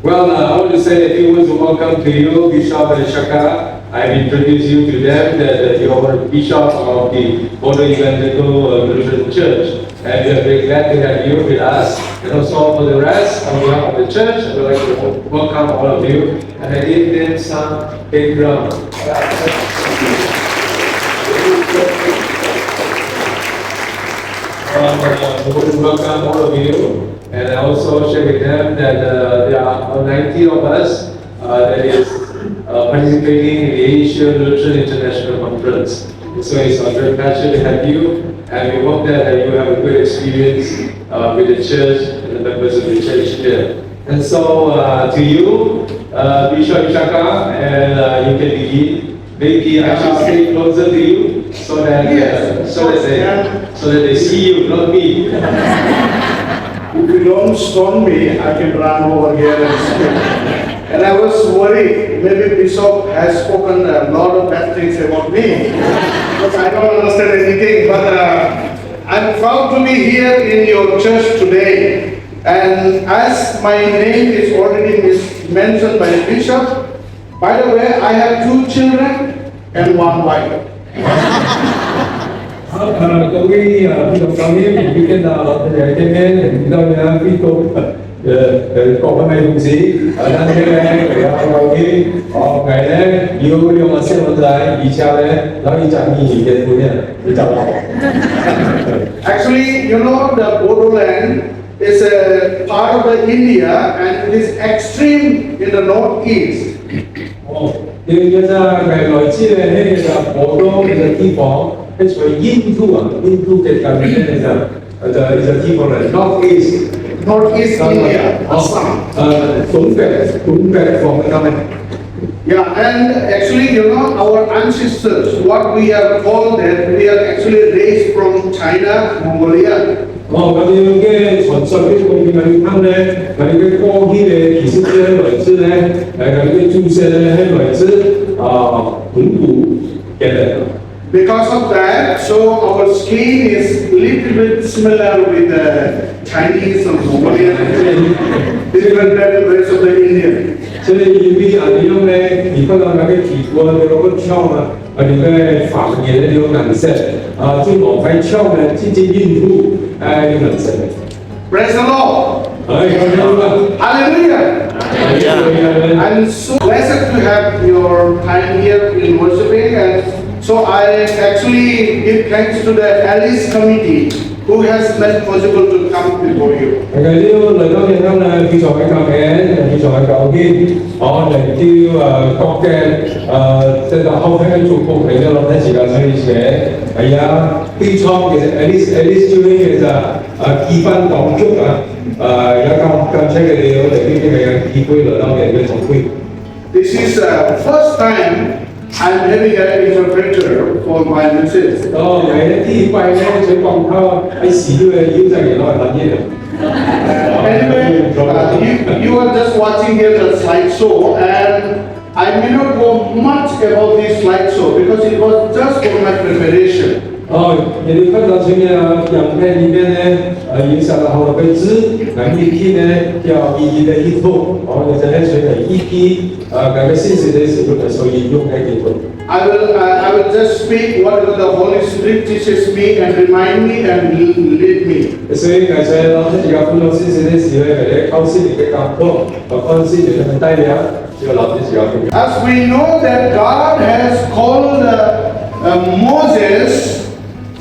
Well, I want to say a few words of welcome to you, Bishop and Shaka. I've introduced you to them that you are Bishop of the Modo Evangelical Lutheran Church. And we are very glad to have you with us. And also for the rest, on behalf of the church, I would like to welcome all of you. And I give them some big drum. I want to welcome all of you, and I also share with them that there are 90 of us that is participating in the Asian Lutheran International Conference. So it's a great pleasure to have you, and we hope that you have a good experience with the church and the members of the church here. And so to you, Bishop Shaka, and you can begin. Maybe I should stay closer to you so that they see you, not me. If you don't stone me, I can run over here and speak. And I was worried, maybe Bishop has spoken a lot of bad things about me, because I don't understand anything. But I'm proud to be here in your church today. And as my name is already mentioned by the Bishop, by the way, I have 2 children and 1 wife. Các quý đồng cao niên như cái nào để cái nên chúng ta quý tôn có cái này cũng gì đang cái này phải vào cái ngày đấy nhiều điều mà xem một lại đi cha đấy nó đi chẳng gì cái thứ này đi chào họ. Actually, you know, the Bodoland is a part of the India and it is extreme in the northeast. thì bây giờ cái nói chia hay là bộ đô là地方cái属于印度cái感觉那个is a地方的 Northeast India, Assam. Đúng về phòng cái này. Yeah, and actually, you know, our ancestors, what we are called that, we are actually raised from China, Mongolia. cái传说cái công ty mình tham này, cái过去的其实这些来自呢，cái祖先呢係來自蒙古嘅。Because of that, so our skin is little bit similar with the Chinese and Mongolian, different than the rest of the Indian. 所以因為你用咧，你看到那個皮膚那個跳嘛，你個髮型那種顏色，就冇phải跳呢，真正印度有顏色。Praise the Lord. Hallelujah. I'm so blessed to have your time here in worshiping, and so I actually give thanks to the Alice committee who has made possible to come before you. Cái điều lời nói hiện nay là khi cho cái cảm ơn, khi cho cái cầu xin, họ để kêu có cái tức là hậu thế chúc phúc để cho nó chỉ là sự sẽ, bây giờ khi cho cái Alice chưa biết là kỳ văn tổng chúc giờ cảm thấy cái điều để cái kỳ quy lời nói để cái tổng quy. This is the first time I'm having an interpreter for my message. Cái thì quay lên trên phòng thao, anh xí người yêu ra cái nói là gì Anyway, you are just watching here the slideshow, and I may not go much about this slideshow because it was just for my preparation. 你看到前面影片里面呢，影响了好多个字，那一批呢叫一的一图，你在那水的一批那个信息的时候的时候引用那个图。I will just speak whatever the Holy Spirit teaches me and remind me and lead me. 所以刚才老师这个分享信息的时候，来考试你的感动，分析你的代表，这个老师这个分享。As we know that God has called Moses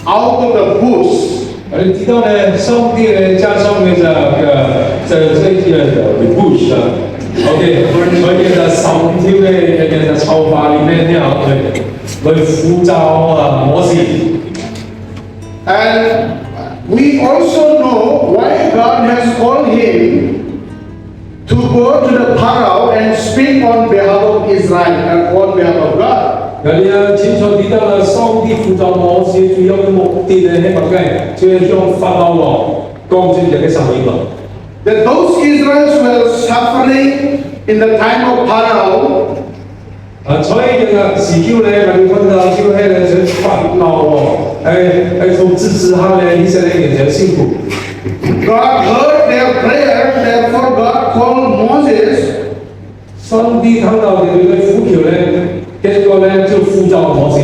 out of the bush. 你知道呢，上帝呢加上那个bush ，OK， 所以呢上帝呢那个草法里面呢，来呼召摩西。And we also know why God has called him to go to the Pharaoh and speak on behalf of Israel and on behalf of God. 那你清楚知道了，上帝呼召摩西主要的目的呢，係乜嘅？就係向法老王講出這個神命咯。That those Israelites were suffering in the time of Pharaoh. 所以這個時叫呢，我哋看到就係呢，就法老王統治之下呢，以色列人就辛苦。God heard their prayer, therefore God called Moses 上帝睇到你哋嘅苦橋咧，結果咧就呼召摩西。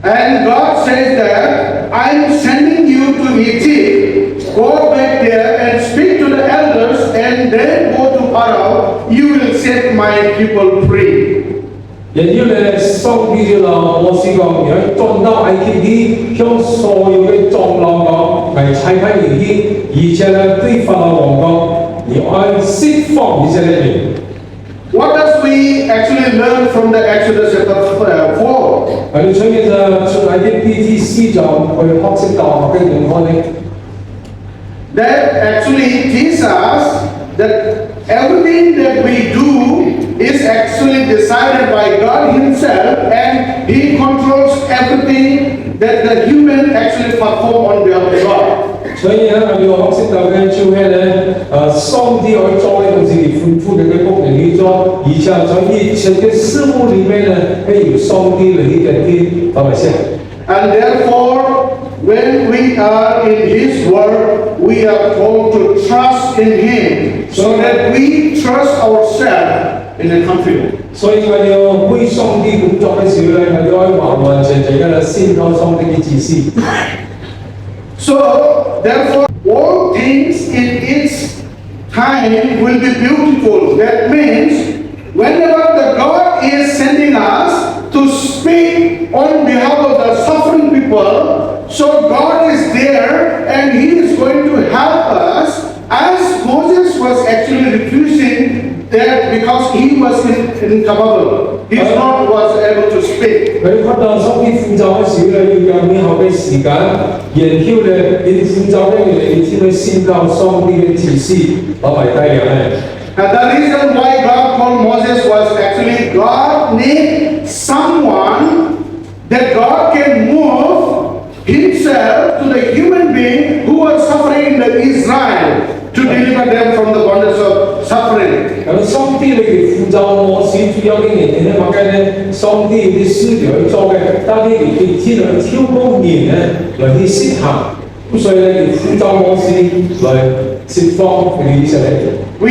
And God says that I'm sending you to Egypt. Go back there and speak to the elders, and then go to Pharaoh. You will set my people free. 然後咧，上帝就同摩西講：，你去轉到埃及地，向所有嘅長老講，嚟差派你去，而且咧對法老王講，你要釋放以色列人。What does we actually learn from the Exodus chapter 4? 喺你出現就出埃及地第4章去學識到嘅地方咧。That actually teaches us that everything that we do is actually decided by God Himself, and He controls everything that the human actually perform on behalf of God. 所以咧，我哋學識到嘅就係咧，上帝去做嘅同時，吩咐你嘅僕人去做，而且在一切嘅事物裏面呢，係由上帝嚟嘅啲係咪先？ And therefore, when we are in His Word, we are told to trust in Him, so that we trust ourselves in the confidence. 所以我要為上帝工作嘅時候咧，我要完完全全嘅信靠上帝嘅指示。So, therefore, all things in its time will be beautiful. That means, whenever the God is sending us to speak on behalf of the suffering people, so God is there and He is going to help us, as Moses was actually refusing that because he was incapable. He was able to speak. 佢發到上帝呼召嘅時候咧，要有美好嘅時間，然後咧，你呼召咧，你先去信靠上帝嘅指示，攞埋帶領咧。And the reason why God called Moses was actually God needs someone that God can move Himself to the human being who was suffering in the Israel to deliver them from the bondage of suffering. 咁上帝嚟呼召摩西主要嘅原因咧，乜嘢咧？上帝啲使者去做嘅，但係佢只能超過人咧嚟去實行，咁所以咧，佢呼召摩西嚟釋放佢以色列人。We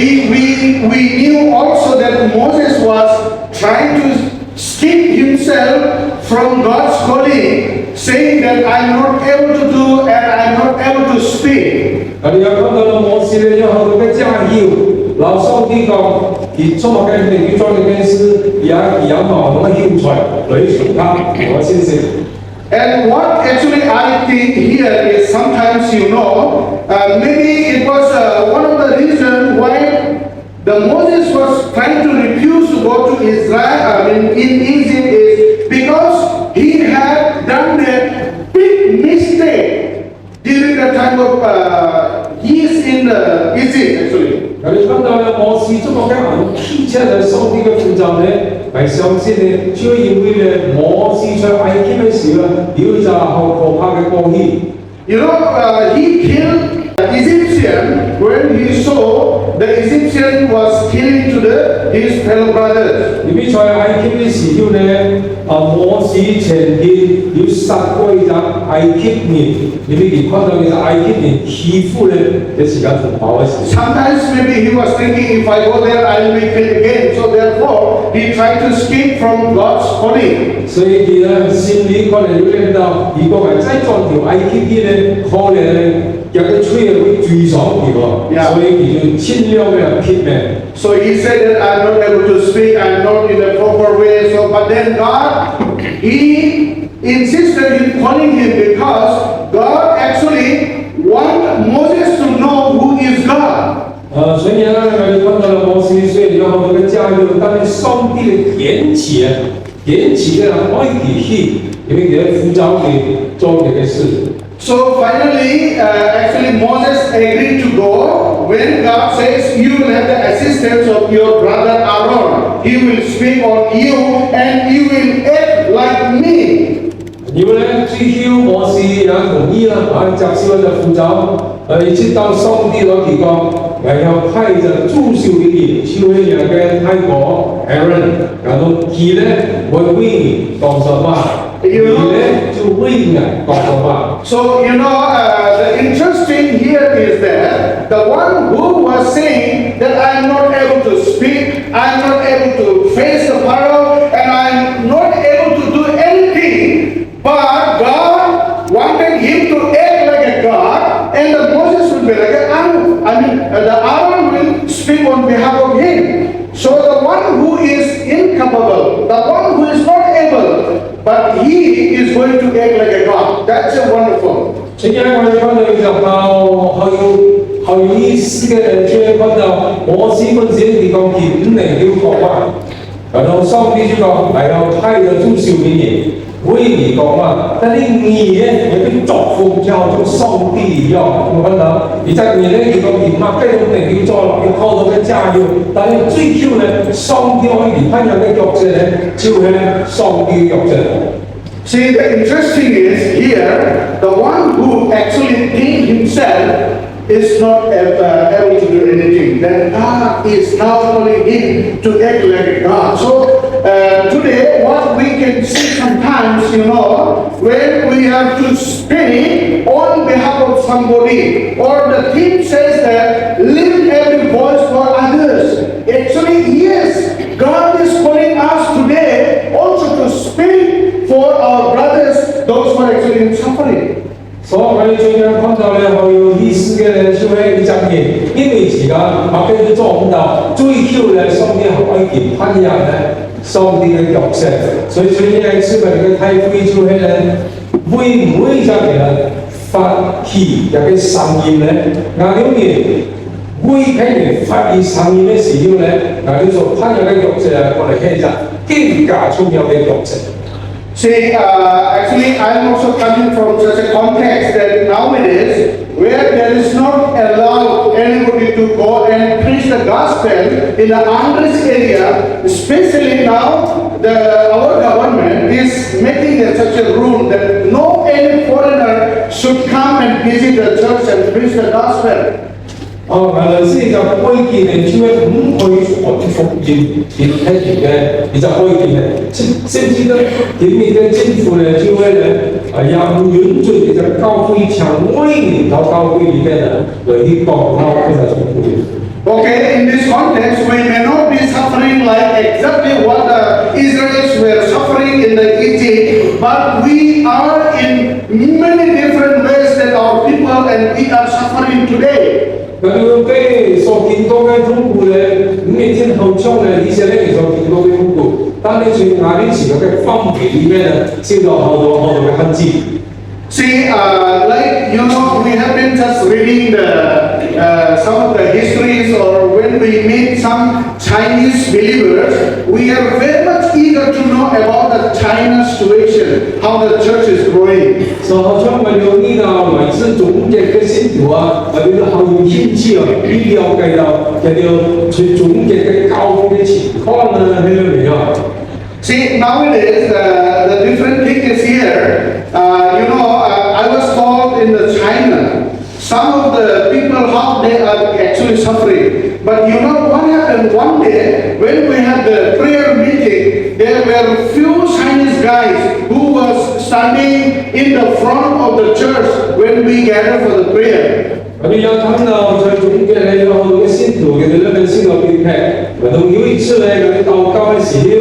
knew also that Moses was trying to escape himself from God's calling, saying that I'm not able to do and I'm not able to speak. 我哋有講到啦，摩西咧，有好多嘅家要，老上帝講，佢做乜嘅嘢，佢做嘅件事，也有矛盾嘅興趣，嚟傳他我先生。And what actually I think here is sometimes maybe it was one of the reasons why the Moses was trying to refuse to go to Israel, in Egypt, is because he had done a big mistake during the time of he is in Egypt actually. 我哋講到咧，摩西做乜嘅行汽車嚟上帝嘅呼召咧，係相信咧，主要因為咧，摩西在埃及嘅時候，有咗好可怕嘅過去。He killed Egyptian when he saw the Egyptian was killing to his fellow brothers. 因為在埃及嘅時候咧，摩西曾經要殺過一隻埃及人，因為佢看到呢隻埃及人欺負咧嘅時間同跑嘅時。Sometimes maybe he was thinking, if I go there, I will be killed again. So therefore, he tried to escape from God's calling. 所以佢咧心裡可能會諗到，如果係再撞條埃及人咧，可能咧有啲吹嘢會追上佢喎，所以佢就盡量嘅撇命。So he said that I'm not able to speak, I'm not in the proper way. So, but then God, He insisted in calling him because God actually wanted Moses to know who is God. 所以呢，我哋看到了摩西，所以有好多嘅家有，但係上帝嘅天啟嘅愛佢去，因為佢呼召佢做呢個事。So finally, actually Moses agreed to go when God says, you will have the assistance of your brother Aaron. He will speak on you and you will act like me. 因為咧，最後摩西也同意啦，接受咗呼召，一直到上帝攞佢講，然後派着主修嘅人，就係兩個太婆 Aaron，然後佢咧會為你講什麼，佢咧就為你講什麼。So the interesting here is that the one who was saying that I'm not able to speak, I'm on behalf of him. So the one who is incapable, the one who is not able, but he is going to act like a God. That's a wonderful. 今天我哋看到就好有意思嘅，即係看到摩西本身嚟講佢唔能夠講話，然後上帝就講係要派咗主小嘅人為你講話，但係你咧有啲作風就好似上帝一樣，我看到而家你咧佢講佢乜嘅都唔能夠做落，要靠到嘅加油，但係最後咧上帝可以派咗嘅角色咧，就係上帝嘅角色。 See, the interesting is here, the one who actually think himself is not able to do anything. Then God is now calling him to act like a God. So today, what we can see sometimes, when we have to speak on behalf of somebody, or the theme says that lift every voice for others. Actually, yes, God is calling us today also to speak for our brothers, those who are actually in suffering. 所以我哋最近看到咧好有意思嘅咧，就係一張嘢，因為而家我跟住做唔到，最後咧上帝可以見翻人咧上帝嘅角色，所以最近小朋友嘅體會就係咧，會唔會就係發起一個聲音咧？嗱，因為會喺人發起聲音嘅時候咧，嗱，你所扮演嘅角色啊，我哋其實更加重要嘅角色。 See, actually, I'm also coming from such a context that nowadays, where there is not allowed anybody to go and preach the gospel in the unrest area, especially now, our government is making such a rule that no any foreigner should come and visit the church and preach the gospel. 馬來西亞就可以見你主要唔可以傳福音點聽完嘅，你就可以見嘅。甚至咧點面嘅政府咧，就會咧也唔允許你就教會向外面到教會裏邊咧嚟去講他佢就傳福音。 Okay, in this context, we may not be suffering like exactly what the Israelites were suffering in the Egypt, but we are in many different ways that our people and we are suffering today. 咁樣嘅所見到嘅痛苦咧，每天好長嘅以前咧，其實見到嘅痛苦，但係從那啲時候嘅分別裏面咧，知道好多嘅痕跡。 See, like we have been just reading some of the histories, or when we meet some Chinese believers, we are very much eager to know about the China situation, how the church is growing. 所以好像我哋呢度來自總結嘅信徒啊，我哋都好有興趣啊，去了解到佢哋去總結嘅教會嘅情況啊，喺度嚟啊。 See, nowadays the different thing is here. I was told in the China, some of the people how they are actually suffering. But you know what happened one day when we had the prayer meeting? There were few Chinese guys who was standing in the front of the church when we gather for the prayer. 我哋有睇到在總結咧有好多嘅信徒嘅咧嘅信徒編劇，同有一次咧佢哋禱告嘅時候，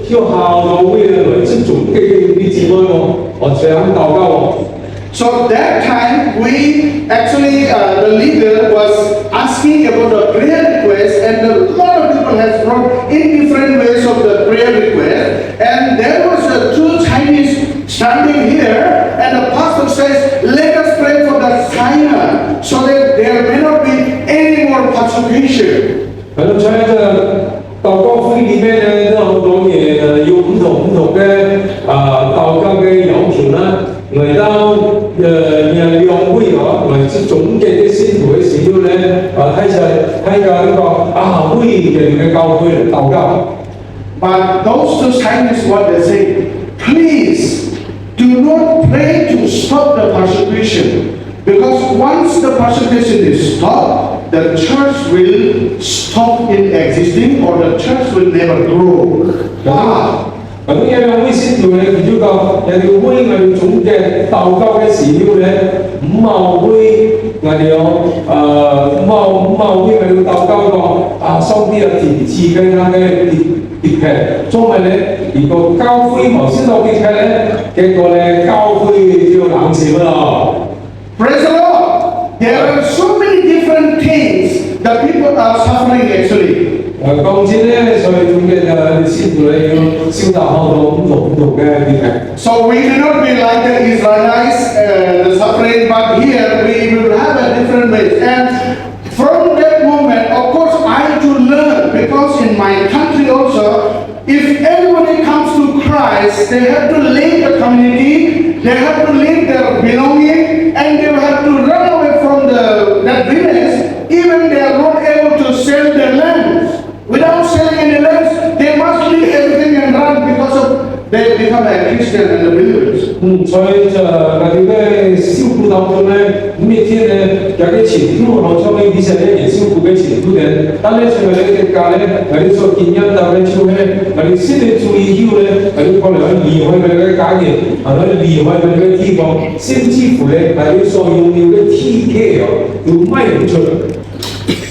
要效到會咧來自總結嘅啲姊妹喎，我想禱告喎。 So that time we actually the leader was asking about the prayer request, and a lot of people has brought in different ways of the prayer request, and there was two Chinese standing here, and the pastor says, "Let us pray for the China, so that there may not be any more persecution." 喺度在這禱告會裏面咧，都好多嘢有唔同嘅禱告嘅要求啦。 嚟到兩會來自總結嘅信徒嘅時候咧，睇下呢個會嘅教會嚟禱告。But those two Chinese, what they say, please do not pray to stop the persecution, because once the persecution is stopped, the church will stop in existing, or the church will never grow. Wow. 咁因為會信徒咧，佢就講人哋會係總嘅禱告嘅時候咧，唔係會我哋唔係會係禱告講上帝停止嘅那個跌劇，因為咧如果教會冇先到跌劇咧，結果咧教會就冷靜啦。Praise the Lord! There are so many different things that people are suffering actually. 做咧要消化好多唔同嘅問題。So we cannot be like the Israelites, the suffering, but here we will have a different way. And from that moment, of course, I had to learn because in my country also, if anybody comes to Christ, they have to leave the community, they have to leave their belonging, and they have to run away from that village. Even they are not able to sell their lands. Without selling any lands, they must leave everything and run because of they become a Christian and a believers. 所以就我哋嘅小組當中咧，每天咧有啲前途，好像以前咧小組嘅前途嘅，但係從我哋嘅家咧，我哋所經驗到嘅就係，我哋先嚟注意到咧，我哋可能離開我哋嘅家庭，我哋離開我哋嘅地方，甚至乎咧，我哋所擁有嘅體系哦，都賣唔出去。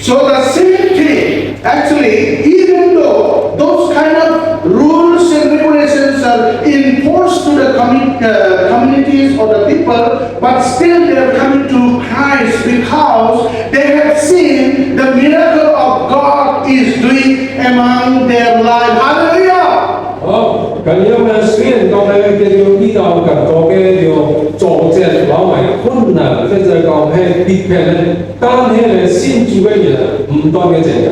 So the same thing, actually, even though those kind of rules and regulations are enforced to the communities or the people, but still they are coming to Christ because they have seen the miracle of God is doing among their lives. Hallelujah! 好，咁樣咧，雖然講咧叫做呢度咁多嘅叫作者話為困難，即係講係逼迫咧，但係咧先做嘅嘢唔當嘅正解。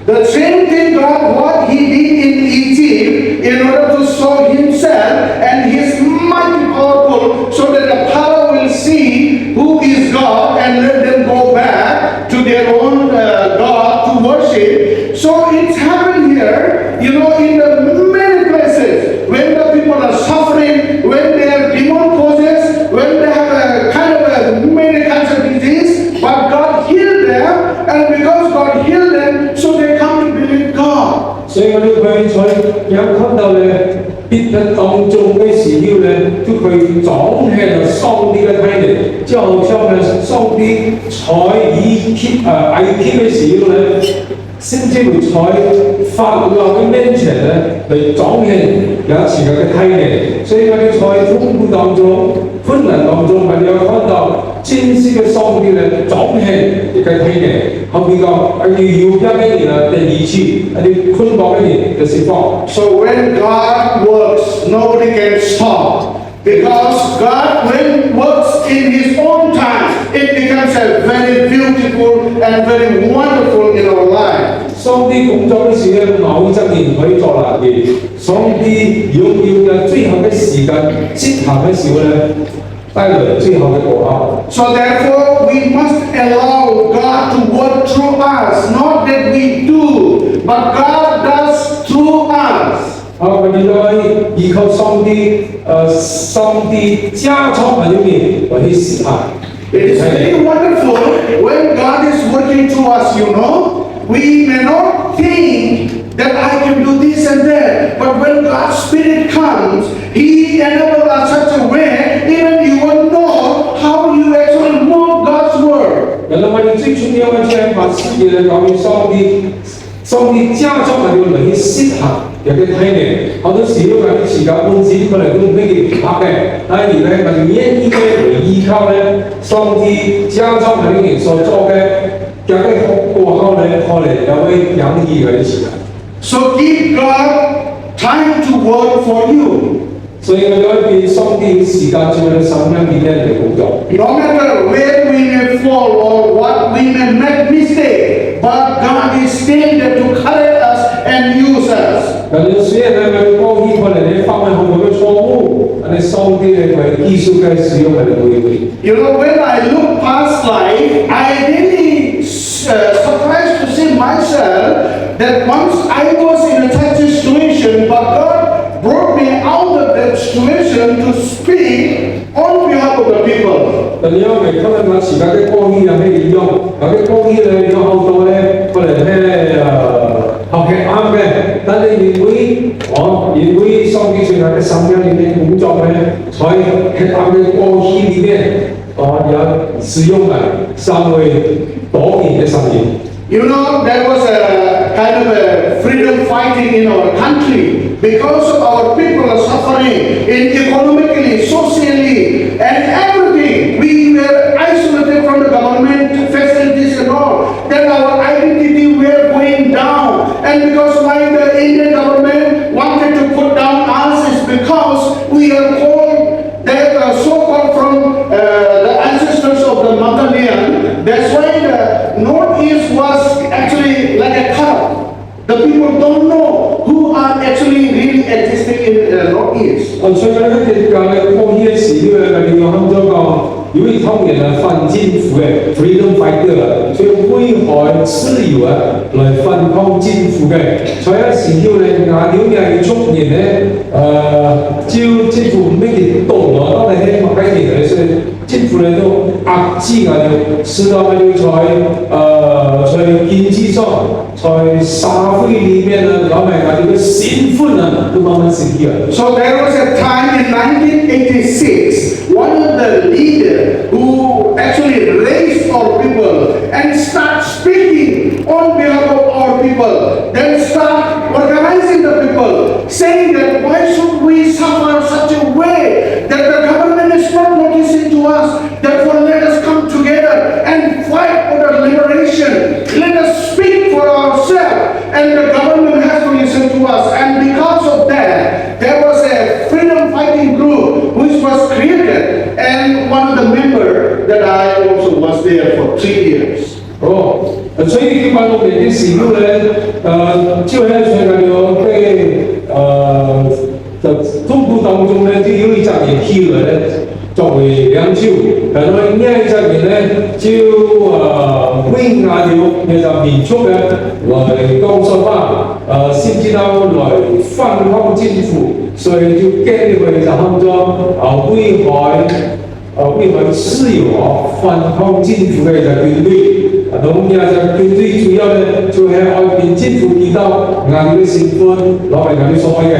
The same thing God, what He did in Egypt, in order to show Himself and His mighty powerful, so that the power will see who is God and let them go back to their own God to worship. So it's happened here, you know, in the many places when the people are suffering, when they are demon possessed, when they have a kind of a many kinds of disease, but God healed them, and because God healed them, so they come to believe God. 所以我哋佢在有看到咧，必得當中嘅時候咧，都佢總係就上帝嘅睇嚟，就好像咧上帝在埃及嘅時候咧，甚至乎在法老嘅面前咧，嚟總係有一次嘅睇嚟。所以我哋在痛苦當中、困難當中，我哋有看到真實嘅上帝咧，總係一個睇嚟。好比講，我哋要一年啊，第二次，我哋捆綁一年嘅釋放。So when God works, nobody can stop. Because God, when works in His own time, it becomes a very beautiful and very wonderful in our life. 上帝工作嘅時咧，冇一年可以做難嘅。上帝要嘅最後嘅時間，接行嘅時候咧，帶來最後嘅果效。So therefore, we must allow God to work through us, not that we do, but God does through us. 我哋應該依靠上帝，上帝加創喺裏面，我哋試下。It is very wonderful when God is working through us, you know. We may not think that I can do this and that, but when God's Spirit comes, He enables us such a way, even you won't know how you actually move God's word. 原來我哋最重要嘅就係把事業嚟講俾上帝加創喺裏面去試下。有啲睇嚟，好多時候有啲時間工資可能都唔可以拍嘅，但係而咧我哋願意嘅依靠咧，上帝加裝喺裏面所做嘅，有啲過後咧，可能有會有意嘅時間。So give God time to work for you. 所以我哋要俾上帝時間做我哋生命裏面嘅工作。No matter where we may fall or what we may make mistake, but God is still there to correct us and use us. 但係雖然係咪過去可能你犯咗好多嘅錯誤，但係上帝係為基礎嘅使用係會會。You know, when I look past life, I really surprised to see myself that once I was in a such situation, but God brought me out of that situation to speak on behalf of the people. 但係因為今日我時間嘅過去係咩點用？有啲過去咧有好多咧，可能咧學係啱嘅，但係因為上帝在嘅生命裏面工作咧，在係啱嘅過去裏面，有使用嘅成為多年嘅生命。You know, there was a kind of a freedom fighting in our country because our people are suffering economically, socially, and everything. We were isolated from the government facilities and all. Then our identity were going down. And because like the Indian government want people don't know who are actually really existing in Northeast. 所以咧，佢哋抗議嘅時候咧，佢哋用咗講，有一通人啊反政府嘅 freedom fighter 啊，所以危害自由啊，來反抗政府嘅。所以咧時候咧，亞洲嘅中年咧，照政府唔咩嘅動啊，當你喺買嘢嘅時候，政府咧都壓制啊，就使到佢哋在經濟上，在社會裡面呢，老百姓嘅身份啊，都慢慢失去了。 So there was a time in 1986, one of the leaders who actually raised our people and start speaking on behalf of our people, then start organizing the people, saying that why should we suffer such a way that the government is not noticing to us, therefore let us come together and fight for the liberation, let us speak for ourselves, and the government has to listen to us, and because of that, there was a freedom fighting group which was created, and one of the members that I also was there for 3 years. 所以16年嘅時候咧，就喺全球嘅中國當中咧，就有一隻人起來咧，作為領袖，然後呢一隻人咧就為亞洲嘅就民族咧來講說話，甚至到來反抗政府，所以就建立佢就喊做危害自由反抗政府嘅軍隊。 咁呢隻軍隊主要咧就係外邊政府見到亞洲嘅身份，攞嚟亞洲所謂嘅。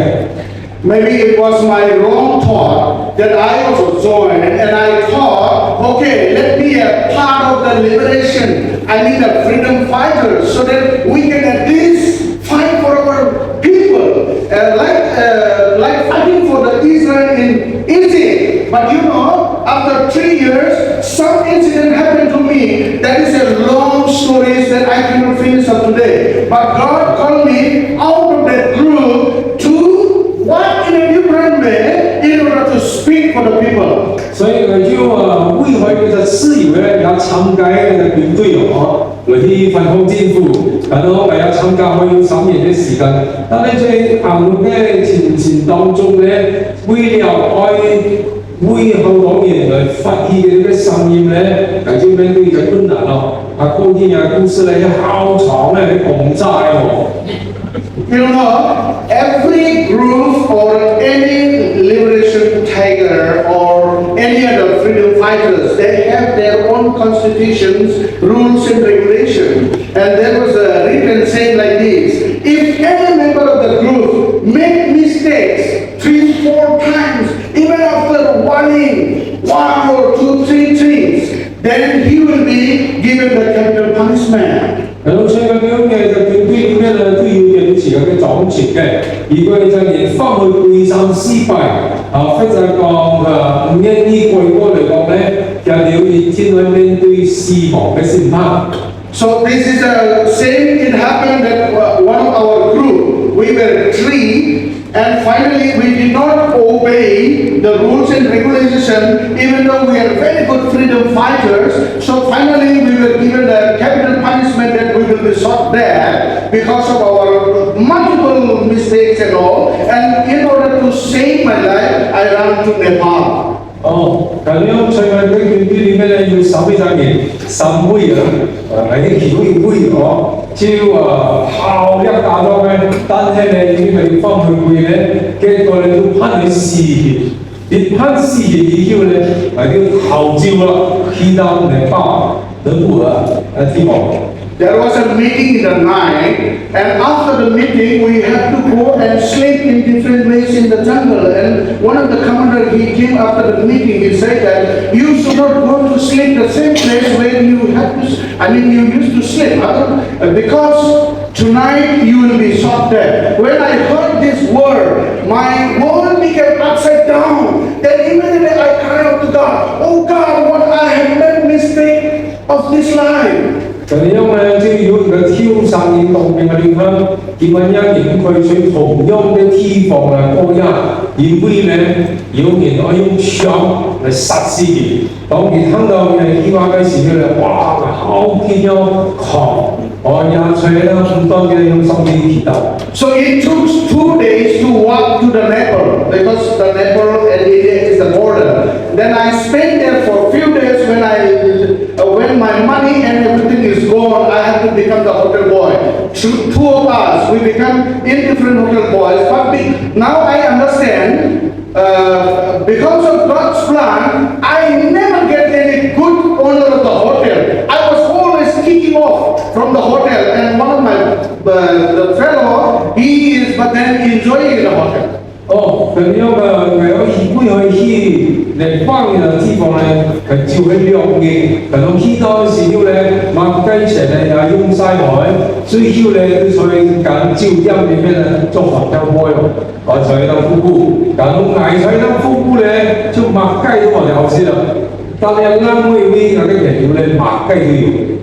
Maybe it was my wrong thought that I also joined, and I thought, okay, let me a part of the liberation. I need a freedom fighter so that we can at least fight for our people, like fighting for the Israel in Egypt. But you know, after 3 years, some incident happened to me. That is a long story that I cannot finish up today. But God called me out of that group to work in a different way in order to speak for the people. 所以佢就危害佢嘅自由咧，也參加佢嘅軍隊來去反抗政府，然後為咗參加可以3年嘅時間。但係在行嘅前程當中咧，為了為香港人來發起嘅呢個聲音咧，就面對嘅困難咯。當天嘅故事咧，好長咧，講債喎。 You know, every group or any liberation tiger or any other freedom fighters, they have their own constitutions, rules and regulations. And there was a written saying like this: if any member of the group make mistakes 3-4 times, even after warning 1 or 2, 3 things, then he will be given the capital punishment. 係咯，所以咁樣嘅就警隊點樣咧都要認持佢嘅掌權嘅。如果你就連翻去背山失敗，或者講唔願意過嚟講咧，就要認真去面對死亡嘅審判。So this is the same. It happened that one of our group, we were 3, and finally we did not obey the rules and regulations, even though we are very good freedom fighters. So finally we were given the capital punishment that we will be shot there because of our multiple mistakes and all. And in order to save my life, I ran to Nepal. 咁樣所以佢警隊裏面咧要審呢隻嘢，審會嚟啲協會就效力打咗嘅，但係咧已經係翻去會咧，結果咧都判佢死刑，你判死刑以後咧係啲號召啦，去到內巴德國地方。 There was a meeting in the night, and after the meeting, we had to go and sleep in different ways in the jungle. And one of the commander, he came after the meeting. He said that you should not go to sleep the same place where you have to. You used to sleep, because tonight you will be shot dead. When I heard this word, my world became upside down. Then immediately I cried out to God, "Oh God, what I have made mistake of this life." 就係因為即係如果佢挑殺你動嘅地方，點樣應佢水同樣嘅地方嚟過日，而會咧有人可以用槍嚟殺死你。當你聽到嘅希望嘅時候咧，哇！好見有狂！也找啦唔當嘅用心機祈禱。So it took 2 days to walk to the Nepal because the Nepal and India is the border. Then I spent there for a few days when my money and everything is gone, I have to become the hotel boy. Two of us, we become indifferent hotel boys. But now I understand, because of God's plan, I never get any good owner of the hotel. I was always kicking off from the hotel, and one of the fellow, he is but then enjoying in the hotel. 咁樣為咗去嚟方嘅地方咧，係照佢兩嘅，咁樣去到時候咧，麥雞成咧也用晒海，最後咧所以揀照陰裏面咧做學生開咯，才能夫婦，咁捱才能夫婦咧就麥雞都我了解啦，但係啱會嗰啲人要咧麥雞都要。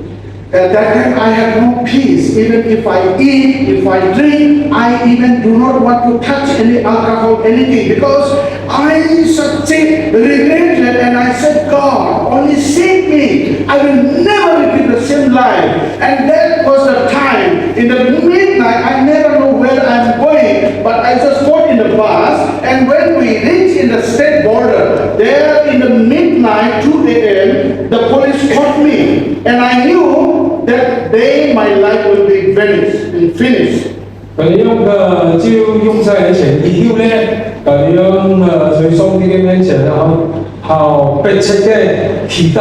At that time, I had no peace. Even if I eat, if I drink, I even do not want to touch any alcohol, anything, because I such regretted, and I said, God, only save me. I will never repeat the same life. And that was the time. In the midnight, I never know where I'm going, but I just got in the bus, and when we reached in the state border, there in the midnight, 2 a.m., the police caught me, and I knew that day my life will be finished. 咁樣就用晒錢以後咧，咁樣在上帝嘅面前好迫切嘅祈禱，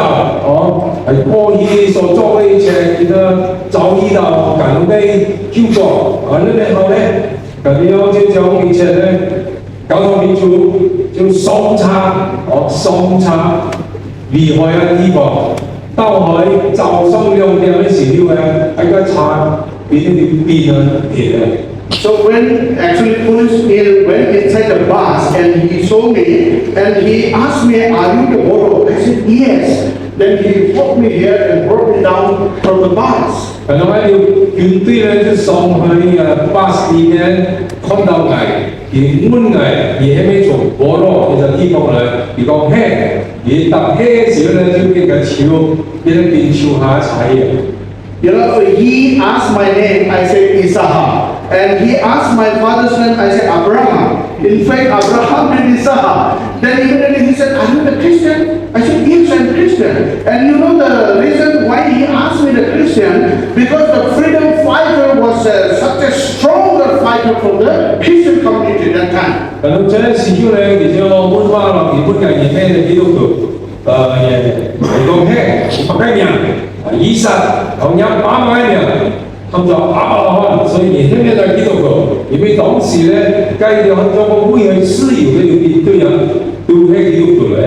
係過去所做嘅一切，佢都遭遇到咁嘅結果，然後咧，咁樣就將一切咧交到民主，就送差離開嘅地方。到去早上2點嘅時候咧，喺個茶變啊跌啊。So when actually police went inside the bus and he saw me and he asked me, "Are you the Moro?" I said, "Yes." Then he brought me here and brought me down from the bus. 咁樣要軍隊咧就送去巴士裏面看到我，佢問我而係咩做摩羅其實地方咧，佢講嘿，而搭嘿嘅時候咧就變個潮，變潮下踩嘅。You know, he asked my name, I said Isaac. And he asked my father's name, I said Abraham. In fact, Abraham and Isaac. Then immediately he said, "Are you the Christian?" I said, "Yes, I'm Christian." And you know the reason why he asked me the Christian? Because the freedom fighter was such a stronger fighter from the Christian community at that time. 咁這時候咧，其實我本翻落日本嘅嘢咩基督徒，嚟講嘿，白人。以撒同有8萬人，他們就亞伯拉罕，所以現在在基督徒，因為當時咧，計咗很多個會去自由嘅有啲人都係基督徒咧。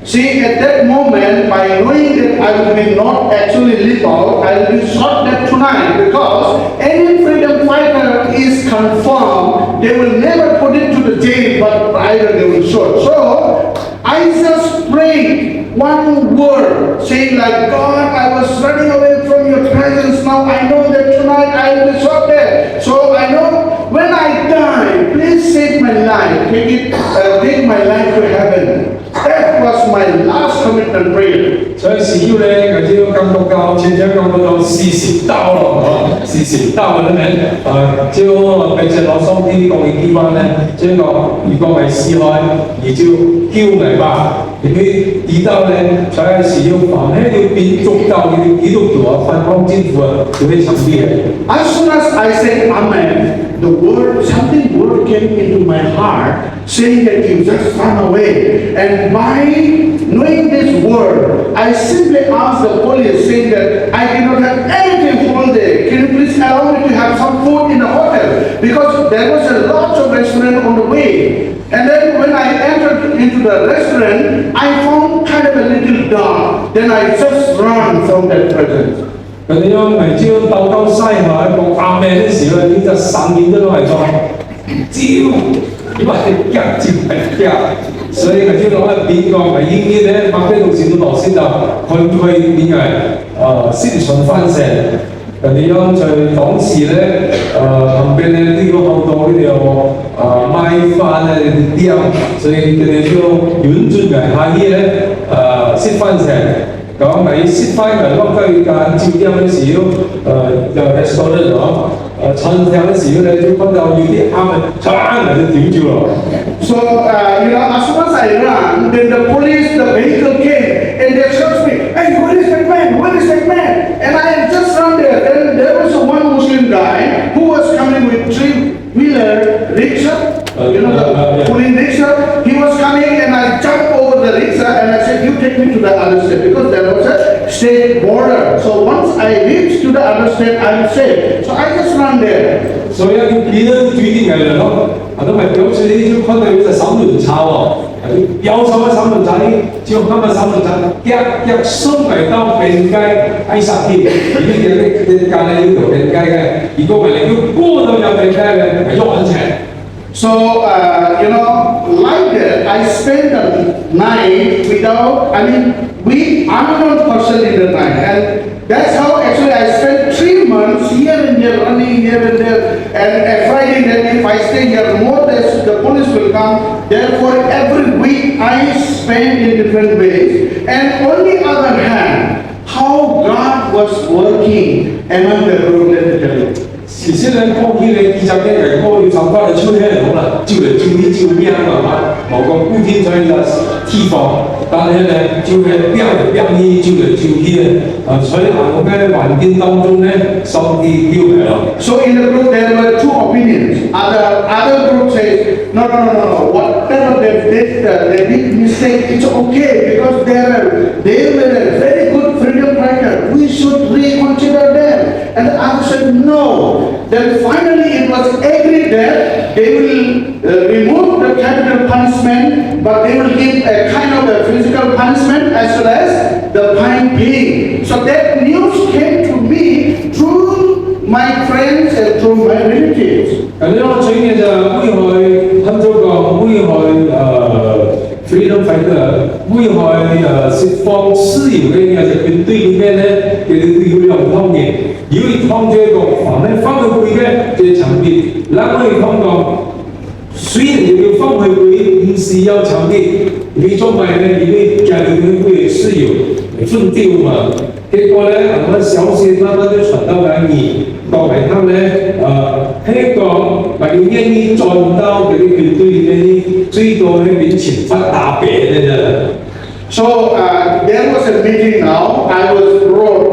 See, at that moment, by knowing that I will be not actually live out, I will be shot dead tonight, because any freedom fighter is confirmed, they will never put it to the jail, but either they will shoot. So, I just prayed one word, saying like, "God, I was running away from your presence. Now I know that tonight I will be shot dead. So I know when I die, please save my life. Take my life to heaven." That was my last commitment prayer. 所以時候咧，佢就感覺到，真正感覺到40刀咯，40刀嘅咧，就並且攞上啲講嘅地方咧，即係講如果係死害，而就叫嚟吧。而佢知道咧，在時要凡係要變足夠嘅基督徒啊，反抗政府啊，就會長啲嘅。As soon as I said Amen, something word came into my heart, saying that you just run away. And by knowing this word, I simply asked the police, saying that I did not have anything all day. Can you please allow me to have some food in the hotel? Because there was a lot of restaurant on the way. And then when I entered into the restaurant, I found kind of a little dark. Then I just ran from that presence. 咁樣係朝到西下講阿咩嘅時候，呢隻神面都係講招，因為夾接係夾，所以係朝攞一邊講係呢啲咧，百幾度線到落先就佢點係先順翻成。咁樣在當時咧，旁邊咧呢個好多呢個賣飯嘅店，所以佢哋就遠轉嘅下啲咧，先翻成。講喺釋翻嘅嗰間酒店嘅時候，又係收得咗，餐廳嘅時候咧就看到有啲啱嘅，唰就點住咯。So, as soon as I ran, then the police, the vehicle came and they searched me. Hey, where is that man? Where is that man? And I just ran there. Then there was one Muslim guy who was coming with three-wheeler rickshaw. The pulling rickshaw. He was coming and I jumped over the rickshaw and I said, you take me to the other state because there was a state border. So once I reached to the other state, I will say. So I just ran there. 所以要記得注意嘅人咯，都係表示你就看到有隻三輪車喎，標上嘅三輪車呢，就看到三輪車夾順埋到邊界喺實邊，呢啲隔離要條邊界嘅，如果唔係你要過到入邊界嘅，係喐緊斜。So, like that, I spent the night without, we unknown person in the night. And that's how actually I spent 3 months here and there, running here and there. And Friday night, if I stay here more, the police will come. Therefore, every week I spend in different ways. And on the other hand, how God was working among the group, let me tell you. 其實咧，過去咧20年嚟過要參加嘅超聽好啦，照嚟照去照命啊嘛，某個固定在嘅地方，但係咧照係變嚟變去，照嚟照去咧，所以行嘅環境當中咧，上帝叫佢咯。So in the group there were two opinions. Other group says, no. Whatever they did, they did mistake, it's okay because they were a very good freedom fighter. We should reconsider them. And the other said no. Then finally it was agreed that they will remove the capital punishment, but they will give a kind of a physical punishment as well as the fine paying. So that news came to me through my friends and through my relatives. 咁呢個最嘅就危害，很早講危害freedom fighter，危害釋放自由嘅嘢就佢對裏面咧，佢哋對佢兩方面，如果放咗一個防咧翻去佢嘅即係場邊，嗱我哋講講，雖然要翻去佢唔是有場邊，你做埋咧，因為家裏面會自由奮鬥嘛，結果咧我消息慢慢就傳到嚟你。到埋他咧，香港咪要願意賺到佢哋團隊裏面最多嘅面前發大餅嘅啫。So there was a meeting now. I was brought